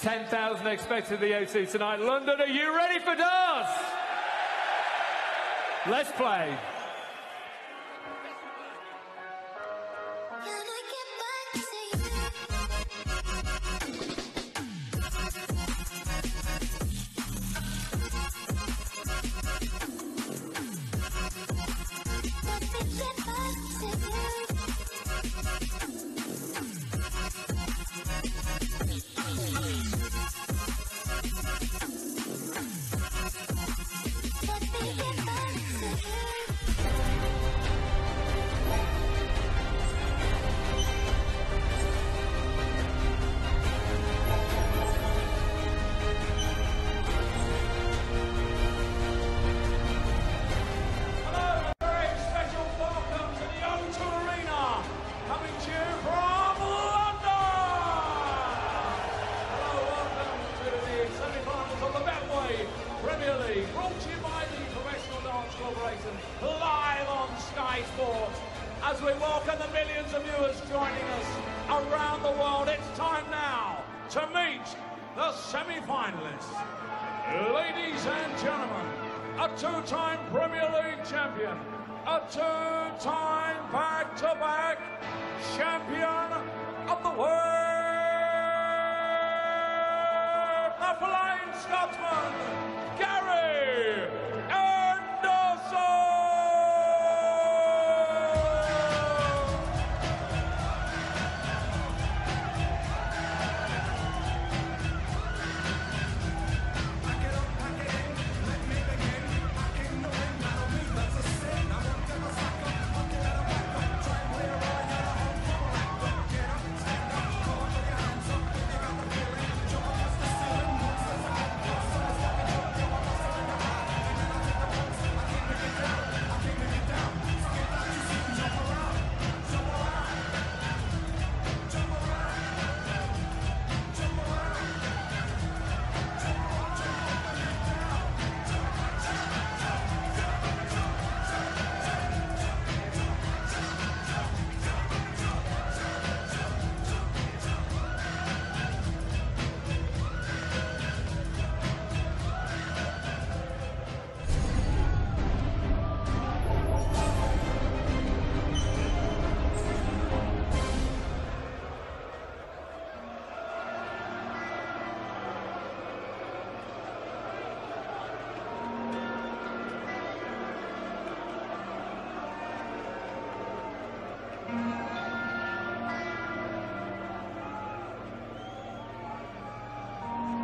10,000 expected the O2 tonight. London, are you ready for darts? Let's play. Premier League, brought to you by the Professional Darts Corporation, live on Sky Sports. As we welcome the millions of viewers joining us around the world, it's time now to meet the semi-finalists. Ladies and gentlemen, a two-time Premier League champion, a two-time back-to-back champion of the world, the flying Scotsman, Gerwen.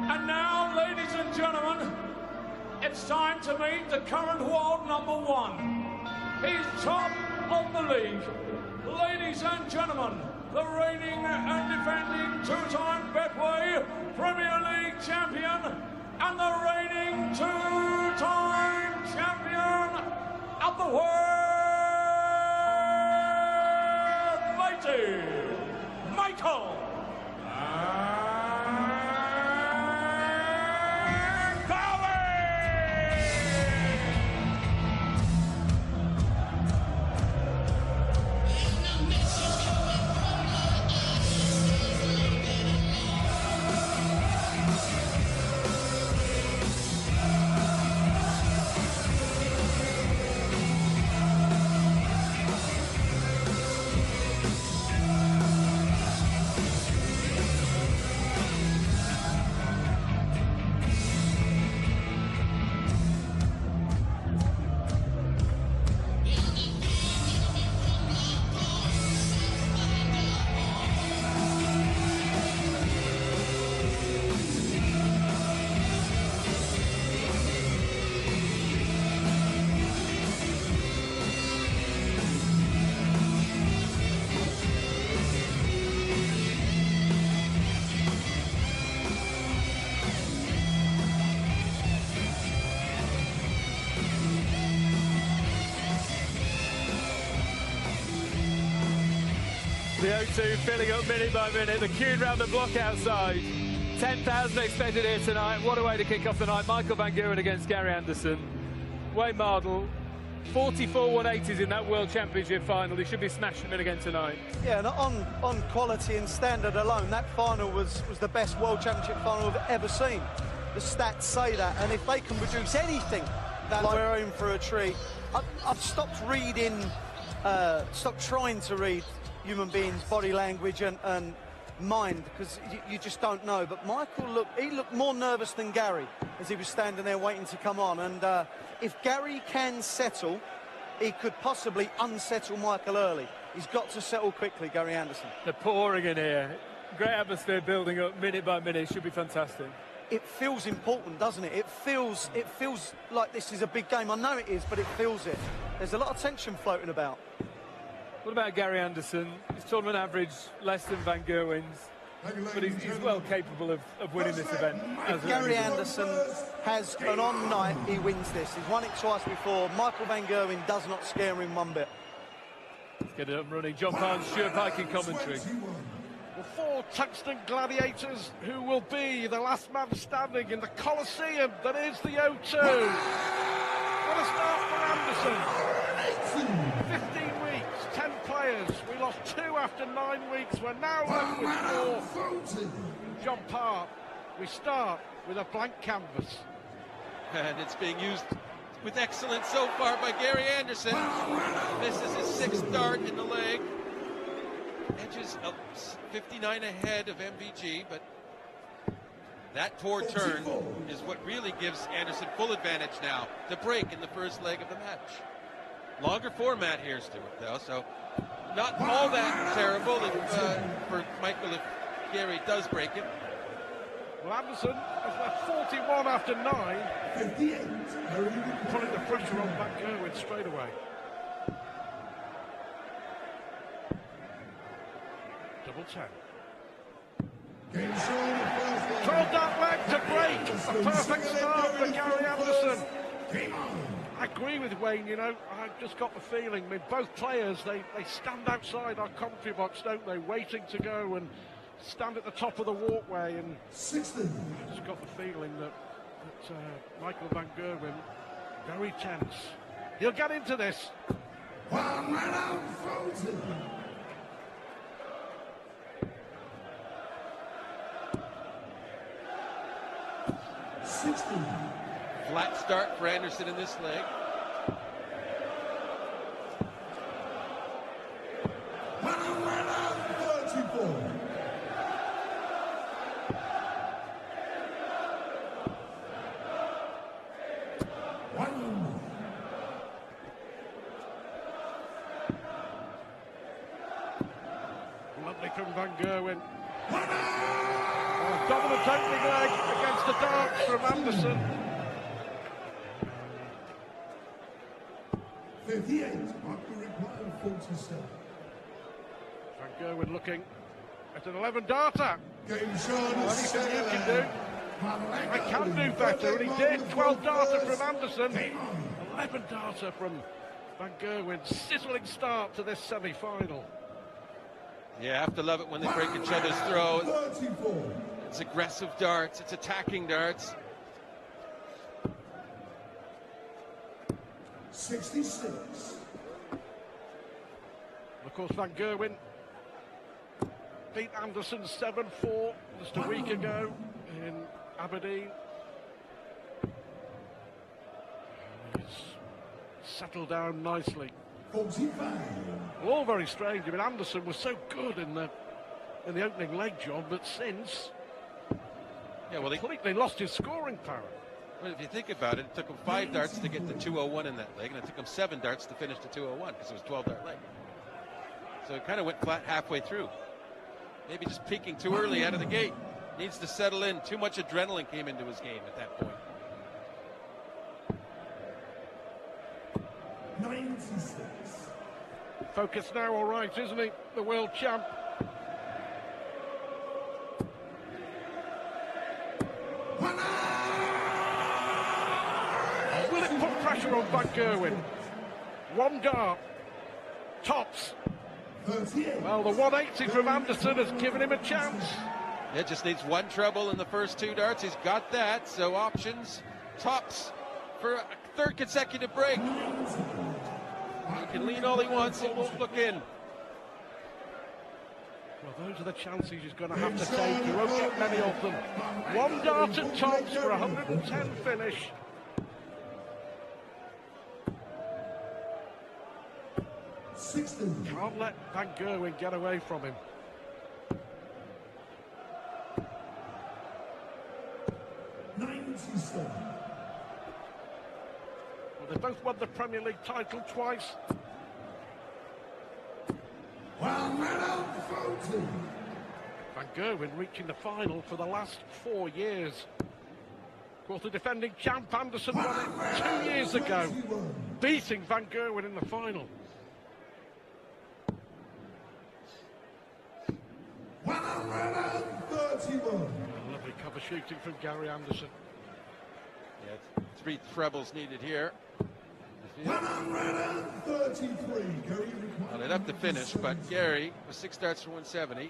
And now, ladies and gentlemen, it's time to meet the current world number one. He's top of the league. Ladies and gentlemen, the reigning and defending two-time Betway Premier League champion and the reigning two-time champion of the world, mighty Michael. The O2 filling up minute by minute. The queued round the block outside. 10,000 expected here tonight. What a way to kick off the night. Michael Van Gerwen against Gary Anderson. Wayne Mardle 44 180s in that World Championship final. He should be smashing them in again tonight. Yeah, and on quality and standard alone, that final was the best World Championship final I've ever seen. The stats say that, and if they can produce anything, that we're in for a treat. I've stopped reading, stopped trying to read human beings' body language and mind, because you just don't know. But Michael looked more nervous than Gary as he was standing there waiting to come on. And if Gary can settle, he could possibly unsettle Michael early. He's got to settle quickly, Gary Anderson. They're pouring in here. Great atmosphere building up minute by minute. Should be fantastic. It feels important, doesn't it? It feels like this is a big game. I know it is, but it feels it. There's a lot of tension floating about. What about Gary Anderson? His tournament average less than Van Gerwen's, but he's well capable of winning this event. If Gary Anderson has an on night, he wins this. He's won it twice before. Michael Van Gerwen does not scare him one bit. Let's get it up and running. John Barnes, Stuart Pike in commentary. The four tungsten gladiators who will be the last man standing in the Colosseum that is the O2. What a start for Anderson. 15 weeks, 10 players. We lost 2 after 9 weeks. We're now left with 4. John Parr, we start with a blank canvas. And it's being used with excellence so far by Gary Anderson. This is his 6th dart in the leg. Edges of 59 ahead of MVG, but that poor turn is what really gives Anderson full advantage now. The break in the first leg of the match. Longer format here, Stuart, though, so not all that terrible for Michael if Gary does break it. Well, Anderson has left 41 after 9. 58. Putting the pressure on back Gerwen straight away. Double 10. 12 dart leg to break. A perfect start for Gary Anderson. I agree with Wayne, you know, I've just got the feeling, I mean, both players, they stand outside our commentary box, don't they, waiting to go and stand at the top of the walkway, and I just got the feeling that Michael Van Gerwen, very tense. He'll get into this. 60. Flat start for Anderson in this leg. Lovely from Van Gerwen. Dominant opening leg against the darts from Anderson. 58, after required 47. Van Gerwen looking at an 11 darter. Anything you can do. I can do better, and he did. 12 darter from Anderson. 11 darter from Van Gerwen. Sizzling start to this semi-final. Yeah, I have to love it when they break each other's throw. 34. It's aggressive darts, it's attacking darts. 66. Of course, Van Gerwen beat Anderson 7-4 just a week ago in Aberdeen. He's settled down nicely. 45. All very strange. I mean, Anderson was so good in the opening leg job, but since, yeah, well, he completely lost his scoring power. Well, if you think about it, it took him 5 darts to get to 201 in that leg, and it took him 7 darts to finish the 201 because it was a 12-dart leg. So it kind of went flat halfway through. Maybe just peaking too early out of the gate. Needs to settle in. Too much adrenaline came into his game at that point. 96. Focus now, all right, isn't he? The world champ. Will it put pressure on Van Gerwen? 1 dart. Tops. 38. Well, the 180 from Anderson has given him a chance. It just needs 1 treble in the first 2 darts. He's got that. So options, tops for a 3rd consecutive break. He can lean all he wants, he won't look in. Well, those are the chances he's going to have to take. He won't get many of them. One dart at tops for 110 finish. Can't let Van Gerwen get away from him. Well, they both won the Premier League title twice. Van Gerwen reaching the final for the last 4 years. Of course, the defending champ Anderson won it 2 years ago, beating Van Gerwen in the final. Lovely cover shooting from Gary Anderson. Yeah, 3 trebles needed here. 133. Well, they'd have to finish, but Gary with 6 darts for 170.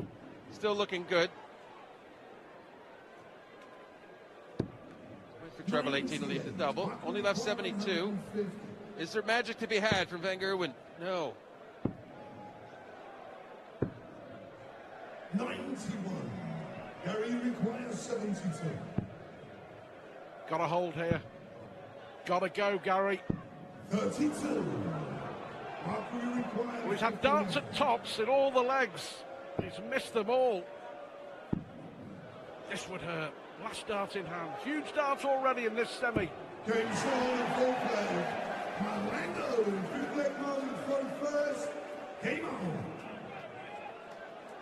Still looking good. Went for treble 18 to lead the double. Only left 72. Is there magic to be had from Van Gerwen? No. 91. Gary requires 72. Got a hold here. Gotta go, Gary. 32. Well, he's had darts at tops in all the legs. He's missed them all. This would hurt. Last dart in hand. Huge dart already in this semi. Game short, full play. Malango, good leg moment for first. Game on.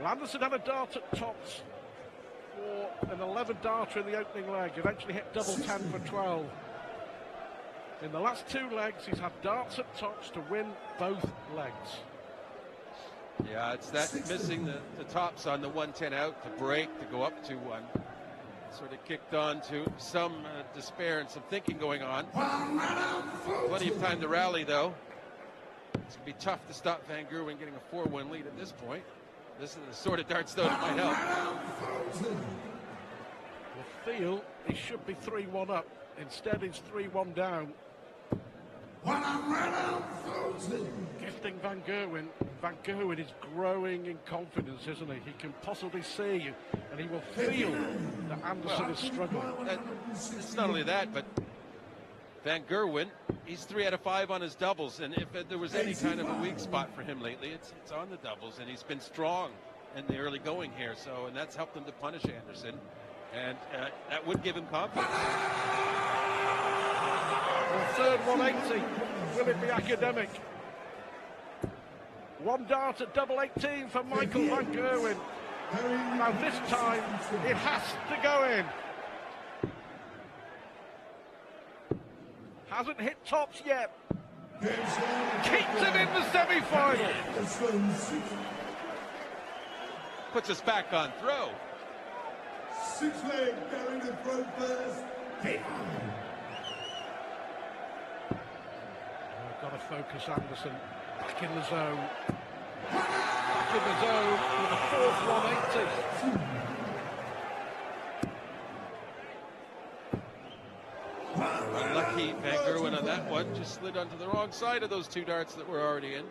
Well, Anderson had a dart at tops for an 11 darter in the opening leg. Eventually hit double 10 for 12. In the last 2 legs, he's had darts at tops to win both legs. Yeah, it's that missing the tops on the 110 out to break, to go up 2-1. Sort of kicked on to some despair and some thinking going on. Plenty of time to rally, though. It's going to be tough to stop Van Gerwen getting a 4-1 lead at this point. This is the sort of darts, though, that might help. Well, feel he should be 3-1 up. Instead, he's 3-1 down. Gifting Van Gerwen. Van Gerwen is growing in confidence, isn't he? He can possibly see and he will feel that Anderson is struggling. It's not only that, but Van Gerwen, he's 3 out of 5 on his doubles, and if there was any kind of a weak spot for him lately, it's on the doubles, and he's been strong in the early going here, so, and that's helped him to punish Anderson, and that would give him confidence. Well, third 180, will it be academic? 1 dart at double 18 for Michael Van Gerwen. Now this time, it has to go in. Hasn't hit tops yet. Keeps it in the semi-final. Puts us back on throw. 6 leg, Gary to throw first. Got to focus Anderson. Back in the zone. Back in the zone with a 4th 180. Unlucky Van Gerwen on that one. Just slid onto the wrong side of those 2 darts that were already in.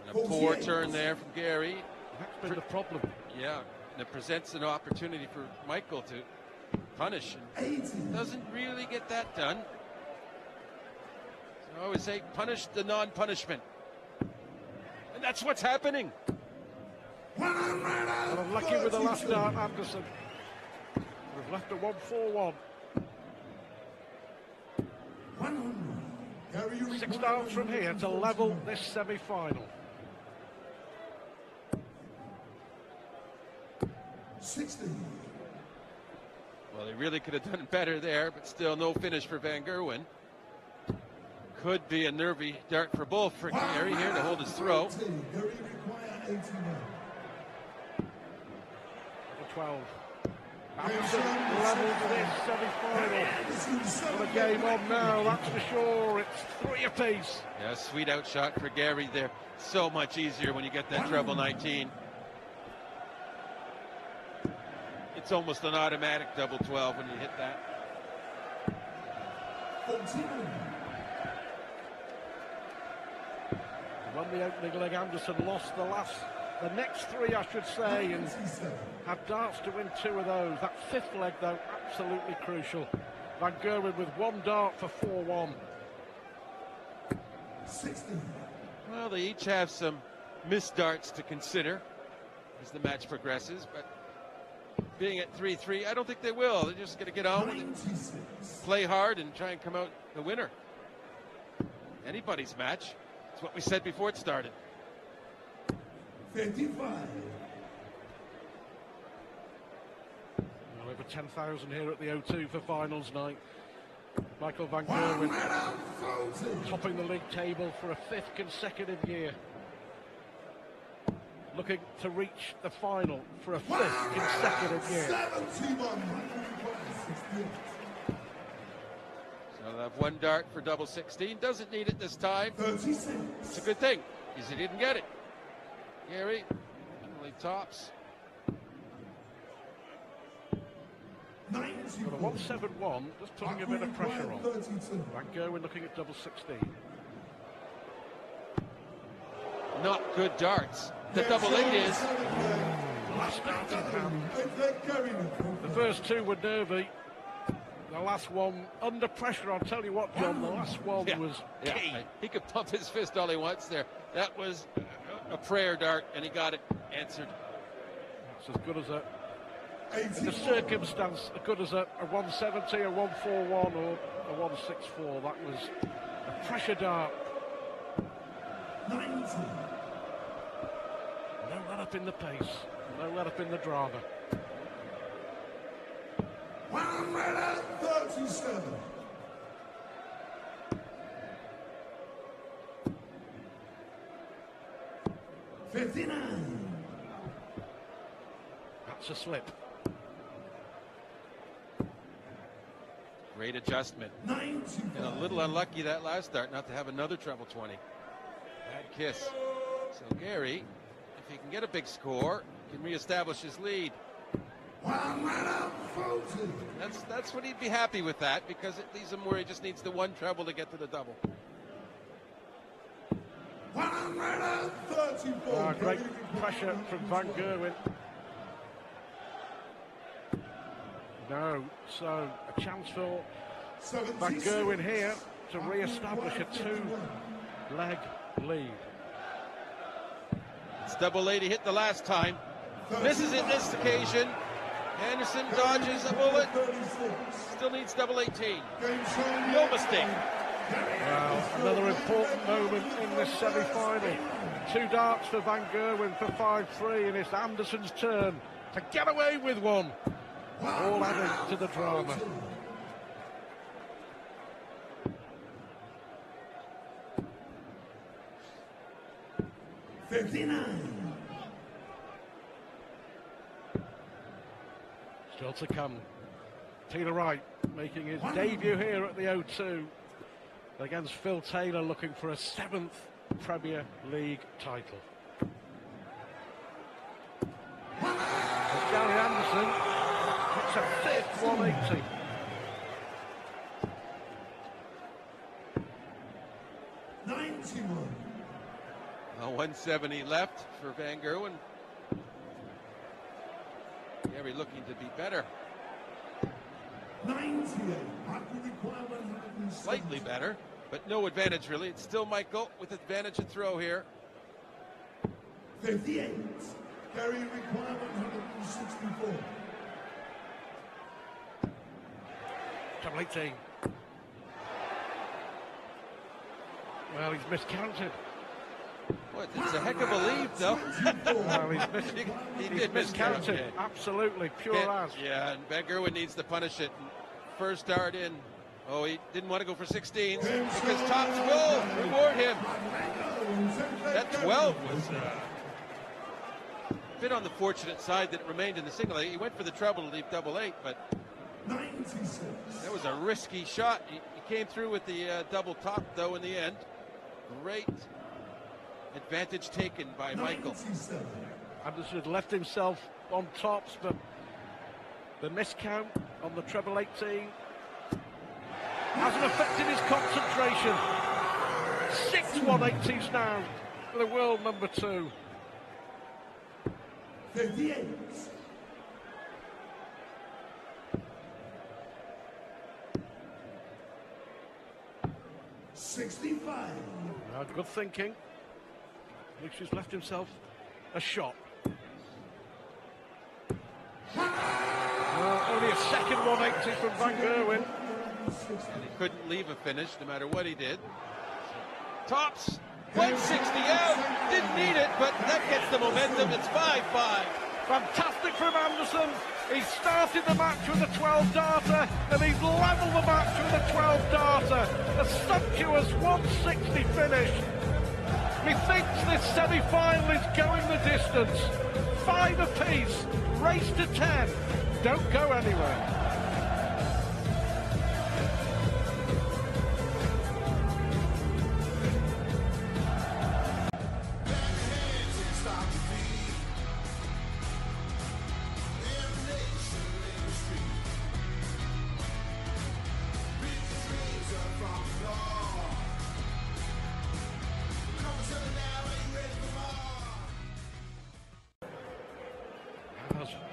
And a poor turn there from Gary. That's been the problem. Yeah, and it presents an opportunity for Michael to punish, and doesn't really get that done. So I always say punish the non-punishment, and that's what's happening. Well, unlucky with the last dart, Anderson. We've left a 1-4-1. 6 darts from here to level this semi-final. 60. Well, he really could have done better there, but still no finish for Van Gerwen. Could be a nervy dart for both for Gary here to hold his throw. 12. Anderson levels this semi-final. Got a game on now, that's for sure. It's 3 apiece. Yeah, sweet outshot for Gary there. So much easier when you get that treble 19. It's almost an automatic double 12 when you hit that. 14. Won the opening leg, Anderson lost the next 3, I should say, and had Darts to win 2 of those. That 5th leg, though, absolutely crucial. Van Gerwen with 1 dart for 4-1. Well, they each have some missed darts to consider as the match progresses, but being at 3-3, I don't think they will. They're just going to get on with it, play hard, and try and come out the winner. Anybody's match. It's what we said before it started. 55. Well, over 10,000 here at the O2 for finals night. Michael Van Gerwen topping the league table for a 5th consecutive year. Looking to reach the final for a 5th consecutive year. 71. So they'll have 1 dart for double 16. Doesn't need it this time. 36. It's a good thing, because he didn't get it. Gary only tops. Got a 1-7-1, just putting a bit of pressure on. Van Gerwen looking at double 16. Not good darts. The double 8 is. The first 2 were nervy. The last one under pressure. I'll tell you what, John. The last one was key. He could pump his fist all he wants there. That was a prayer dart, and he got it answered. It's as good as a, in the circumstance, as good as a 170, a 141, or a 164. That was a pressure dart. 90. No let up in the pace. No let up in the drama. 137. That's a slip. Great adjustment. 95. And a little unlucky that last dart not to have another treble 20. Bad kiss. So Gary, if he can get a big score, can reestablish his lead. That's what he'd be happy with that, because it leaves him where he just needs the 1 treble to get to the double. 134. Great pressure from Van Gerwen. No, so a chance for Van Gerwen here to re-establish a 2-leg lead. It's double 8 he hit the last time. Misses it this occasion. Anderson dodges a bullet. Still needs double 18. No mistake. Well, another important moment in this semi-final. 2 darts for Van Gerwen for 5-3, and it's Anderson's turn to get away with 1. All adding to the drama. Still to come. Taylor Wright making his debut here at the O2 against Phil Taylor, looking for a 7th Premier League title. Gary Anderson, it's a 5th 180. Well, 170 left for Van Gerwen. Gary looking to be better. 98. Slightly better, but no advantage really. It's still Michael with advantage to throw here. 58. Gary requirement 164. Double 18. Well, he's miscounted. What, it's a heck of a lead, though. Well, he he's did miscount miscounted. it. Absolutely, pure as. Yeah, and Van Gerwen needs to punish it. First dart in. Oh, he didn't want to go for 16s because tops will reward him. That 12 was a bit on the fortunate side that it remained in the single. He went for the treble to leave double 8, but 96. that was a risky shot. He came through with the double top, though, in the end. Great advantage taken by Michael. 97. Anderson had left himself on tops, but the miscount on the treble 18 hasn't affected his concentration. 6 180s now for the world number 2. 58. 65. Good thinking. Looks he's left himself a shot. Only a second 180 from Van Gerwen. And he couldn't leave a finish no matter what he did. Tops, 160 out, didn't need it, but that gets the momentum. It's 5-5. Fantastic from Anderson. He started the match with a 12 darter and he's levelled the match with a 12 darter. A sumptuous 160 finish. Methinks this semi-final is going the distance. 5 apiece, race to 10. Don't go anywhere.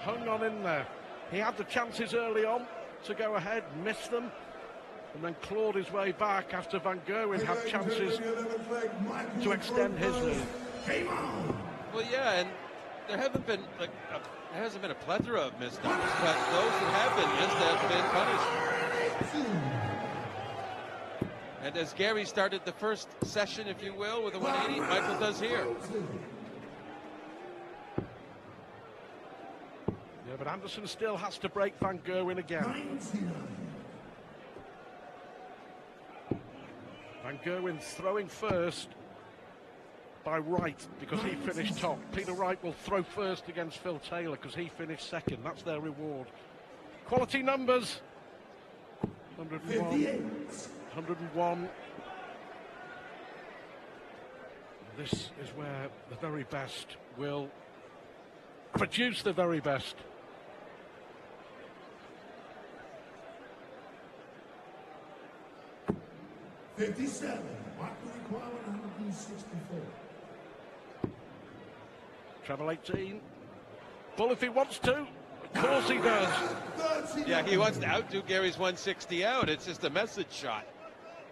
Hung on in there. He had the chances early on to go ahead, missed them, and then clawed his way back after Van Gerwen had chances to extend his lead. Well, yeah, and there haven't been there hasn't been a plethora of missed numbers, but those that have been missed have been punished. And as Gary started the first session, if you will, with a 180, Michael does here. Yeah, but Anderson still has to break Van Gerwen again. Van Gerwen throwing first by Wright because he finished top. Peter Wright will throw first against Phil Taylor because he finished second. That's their reward. Quality numbers. 101. 101. This is where the very best will produce the very best. $57. Mark will require 164. Treble 18. Bull if he wants to. Of course he does. Yeah, he wants to outdo Gary's 160 out. It's just a message shot.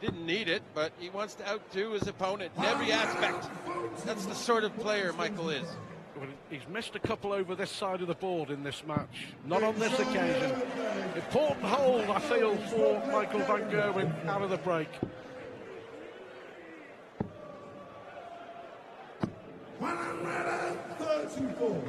Didn't need it, but he wants to outdo his opponent in every aspect. That's the sort of player Michael is. Well, he's missed a couple over this side of the board in this match. Not on this occasion. Important hold, I feel, for Michael Van Gerwen out of the break. 134.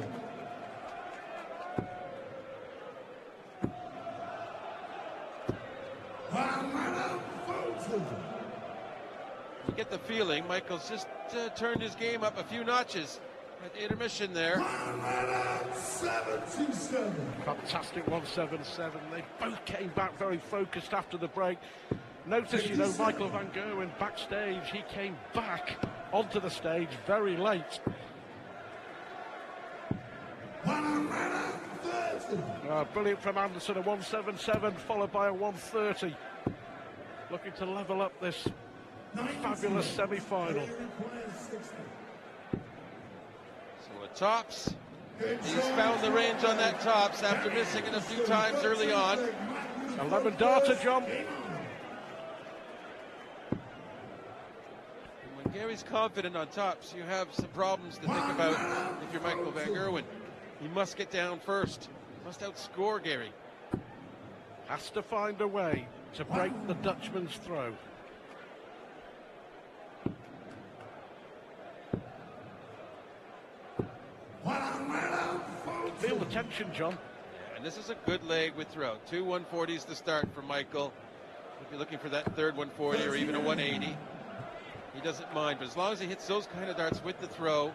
You get the feeling Michael's just turned his game up a few notches at the intermission there. 177. Fantastic 177. They both came back very focused after the break. Notice, you know, Michael Van Gerwen backstage, he came back onto the stage very late. 130. Brilliant from Anderson, a 177 followed by a 130. Looking to level up this fabulous semi-final. So a tops. He's found the range on that tops after missing it a few times early on. 11 darter, John. When Gary's confident on tops, you have some problems to think about if you're Michael Van Gerwen. He must get down first. Must outscore Gary. Has to find a way to break the Dutchman's throw. Feel the tension, John. Yeah, and this is a good leg with throw. 2 140s to start for Michael. If you're looking for that third 140 or even a 180, he doesn't mind. But as long as he hits those kind of darts with the throw,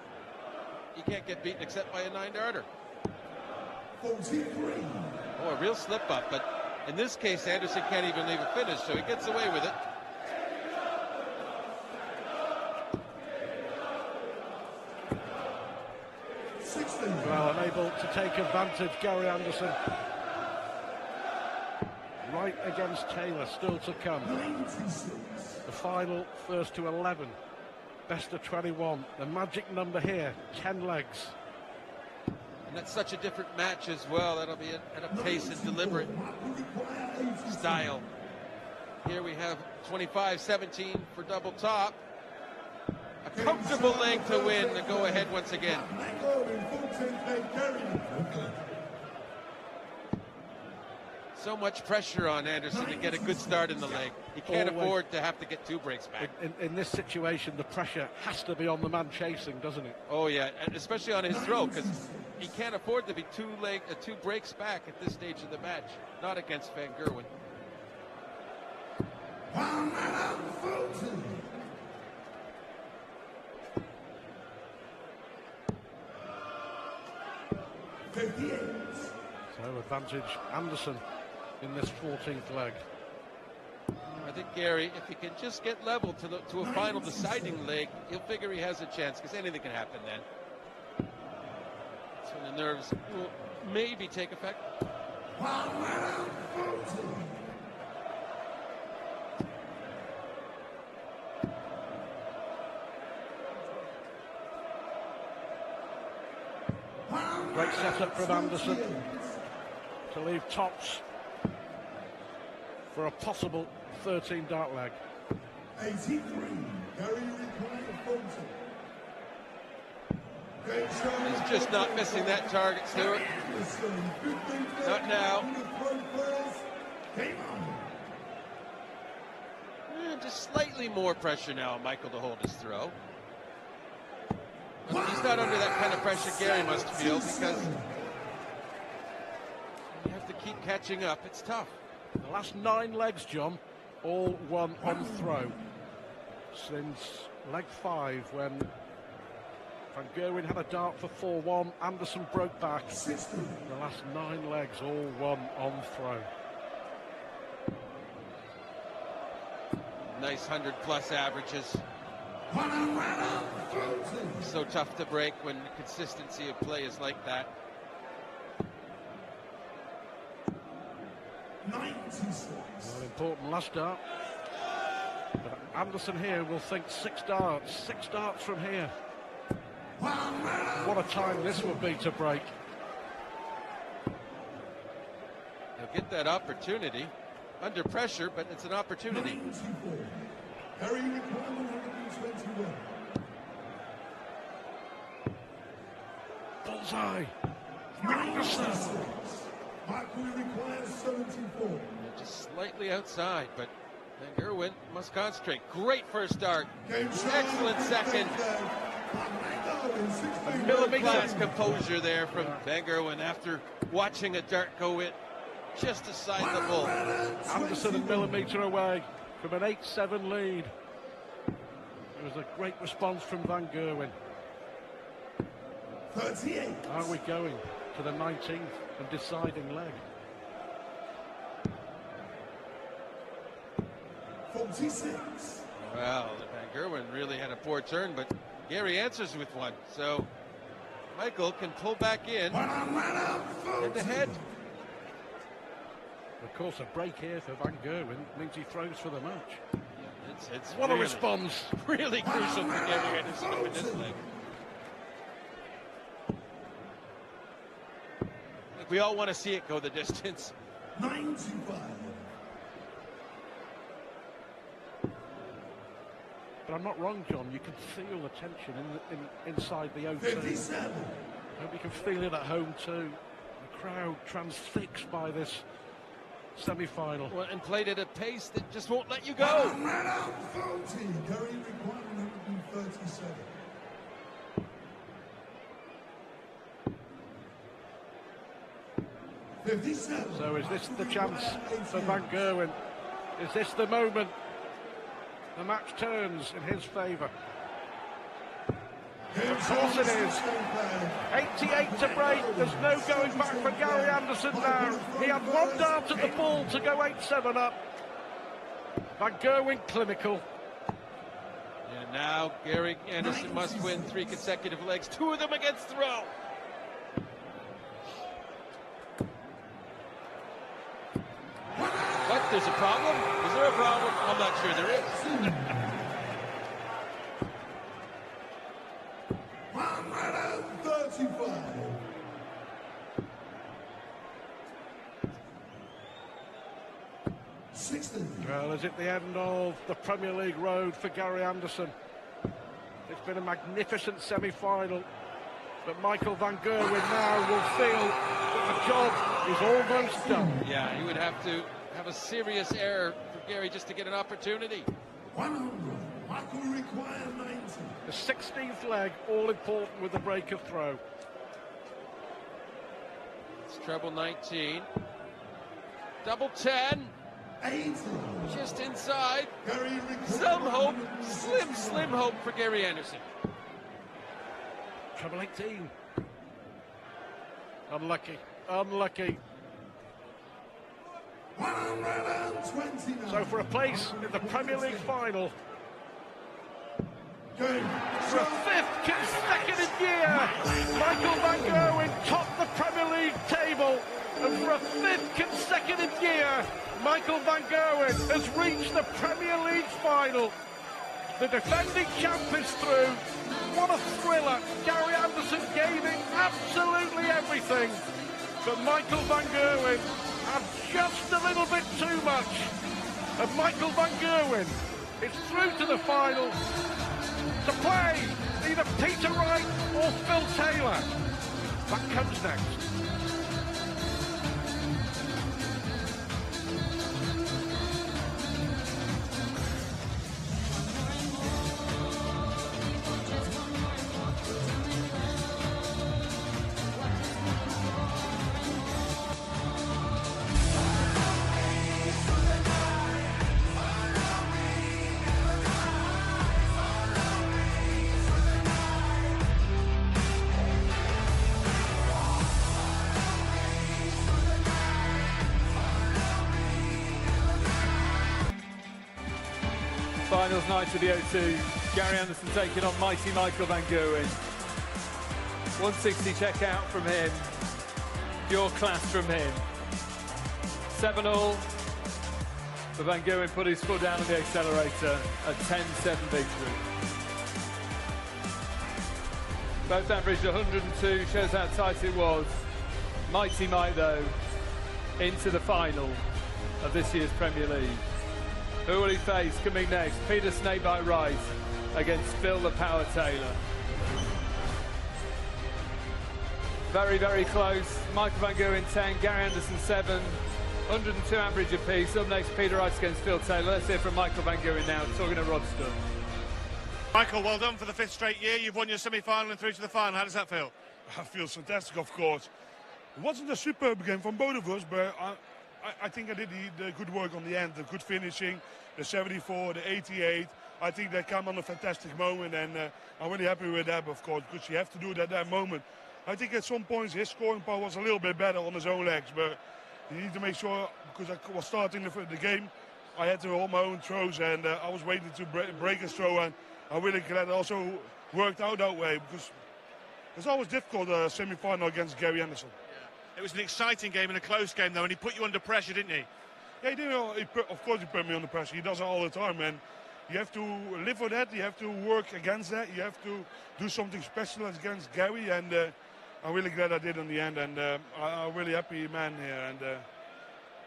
he can't get beaten except by a 9-darter. 43. Oh, a real slip up, but in this case, Anderson can't even leave a finish, so he gets away with it. Well, unable to take advantage, Gary Anderson. Right against Taylor, still to come. 96. The final first to 11. Best of 21. The magic number here, 10 legs. And that's such a different match as well. That'll be at a pace and deliberate style. Here we have 25-17 for double top. A comfortable leg to win the go-ahead once again. So much pressure on Anderson to get a good start in the leg. He can't afford to have to get 2 breaks back. In this situation, the pressure has to be on the man chasing, doesn't it? Oh yeah, and especially on his throw, because he can't afford to be 2 breaks back at this stage of the match. Not against Van Gerwen. So advantage Anderson in this 14th leg. I think Gary, if he can just get level to a final deciding leg, he'll figure he has a chance, because anything can happen then. That's when the nerves will maybe take effect. Great setup from Anderson to leave tops for a possible 13 dart leg. 83, Gary Fulton. He's just not missing that target, Stuart. Not now. Just slightly more pressure now on Michael to hold his throw. He's not under that kind of pressure Gary must feel, because you have to keep catching up. It's tough. The last 9 legs, John, all won on throw. Since leg 5, when Van Gerwen had a dart for 4-1, Anderson broke back. The last 9 legs, all won on throw. Nice 100+ averages. So tough to break when the consistency of play is like that. 96. Well, important last dart. But Anderson here will think 6 darts. 6 darts from here. What a time this would be to break. He'll get that opportunity. Under pressure, but it's an opportunity. 94. Gary requires 121. Bullseye. 96. Michael requires 74. Just slightly outside, but Van Gerwen must concentrate. Great first start. Excellent second. Middle-class composure there from Van Gerwen after watching a dart go in just aside the bull. Anderson a millimetre away from an 8-7 lead. It was a great response from Van Gerwen. 38. Are we going to the 19th and deciding leg? 46. Well, Van Gerwen really had a poor turn, but Gary answers with one. So Michael can pull back in and ahead. Of course, a break here for Van Gerwen means he throws for the match. Yeah, it's what really, a response. Really crucial for Gary Anderson to win this leg. We all want to see it go the distance. 95. But I'm not wrong, John. You can feel the tension inside the O2. 57. I hope you can feel it at home too. The crowd transfixed by this semi-final. Well, and played at a pace that just won't let you go. Gary required 137. So is this the chance for Van Gerwen? Is this the moment the match turns in his favour? Of course it is. 88 to break. There's no going back for Gary Anderson now. He had 1 dart at the ball to go 8-7 up. Van Gerwen clinical. And now Gary Anderson must win 3 consecutive legs, 2 of them against throw. What? There's a problem? Is there a problem? I'm not sure there is. 16. Well, is it the end of the Premier League road for Gary Anderson? It's been a magnificent semi-final, but Michael van Gerwen now will feel that the job is almost done. Yeah, he would have to have a serious error for Gary just to get an opportunity. 100. Michael require 90. The 16th leg, all important with the break of throw. It's treble 19. Double 10. 80. Just inside. Gary require Some hope, slim hope for Gary Anderson. Treble 18. Unlucky. 129. So for a place in the Premier League final, Game. for a 5th consecutive year, Michael van Gerwen topped the Premier League table, and for a 5th consecutive year, Michael van Gerwen has reached the Premier League final. The defending champ is through. What a thriller. Gary Anderson gave it absolutely everything, but Michael van Gerwen had just a little bit too much. And Michael van Gerwen is through to the final to play either Peter Wright or Phil Taylor. That comes next. Finals night of the O2. Gary Anderson taking on mighty Michael van Gerwen. 160 check out from him. Pure class from him. 7-all. But van Gerwen put his foot down on the accelerator. A 10-7 victory. Both averaged 102. Shows how tight it was. Mighty Mike, though, into the final of this year's Premier League. Who will he face coming next? Peter Snakebite Wright against Phil the Power Taylor. Very, very close. Michael van Gerwen 10, Gary Anderson 7, 102 average apiece. Up next, Peter Wright against Phil Taylor. Let's hear from Michael van Gerwen now, talking to Rod Stubb. Michael, well done for the 5th straight year. You've won your semi-final and through to the final. How does that feel? It feels fantastic, of course. It wasn't a superb game from both of us, but I think I did the good work on the end, the good finishing, the 74, the 88. I think they come on a fantastic moment, and I'm really happy with that, of course, because you have to do it at that moment. I think at some points his scoring power was a little bit better on his own legs, but you need to make sure, because I was starting the game, I had to hold my own throws, and I was waiting to break his throw, and I'm really glad it also worked out that way, because it's always difficult, semi-final against Gary Anderson. It was an exciting game and a close game, though, and he put you under pressure, didn't he? Yeah, he did. Of course he put me under pressure. He does it all the time, and you have to live with that. You have to work against that. You have to do something special against Gary, and I'm really glad I did in the end, and I'm really happy man here, and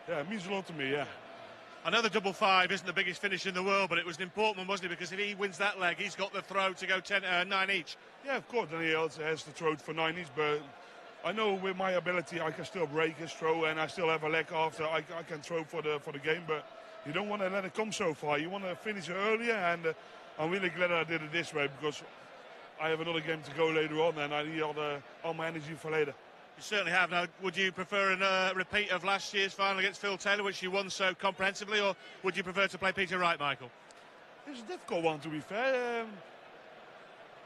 yeah, it means a lot to me, yeah. I know the double 5 isn't the biggest finish in the world, but it was an important one, wasn't it? Because if he wins that leg, he's got the throw to go 9 each. Yeah, of course, and he also has the throw for 9 each, but I know with my ability I can still break his throw, and I still have a leg after. I can throw for the game, but you don't want to let it come so far. You want to finish it earlier, and I'm really glad I did it this way, because I have another game to go later on, and I need all my energy for later. You certainly have. Now, would you prefer a repeat of last year's final against Phil Taylor, which you won so comprehensively, or would you prefer to play Peter Wright, Michael? It's a difficult one, to be fair.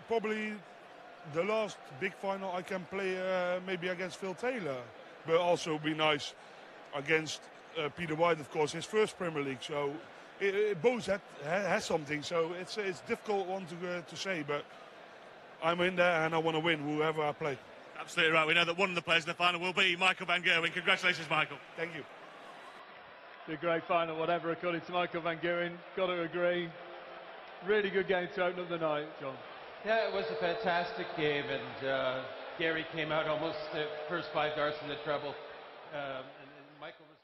Probably the last big final I can play maybe against Phil Taylor, but also be nice against Peter Wright, of course, his first Premier League. So it both has something. So it's a difficult one to say, but I'm in there and I want to win whoever I play. Absolutely right. We know that one of the players in the final will be Michael van Gerwen. Congratulations, Michael. Thank you. A great final, whatever, according to Michael van Gerwen. Got to agree. Really good game to open up the night, John. Yeah, it was a fantastic game, and Gary came out almost the first 5 darts in the treble, and Michael was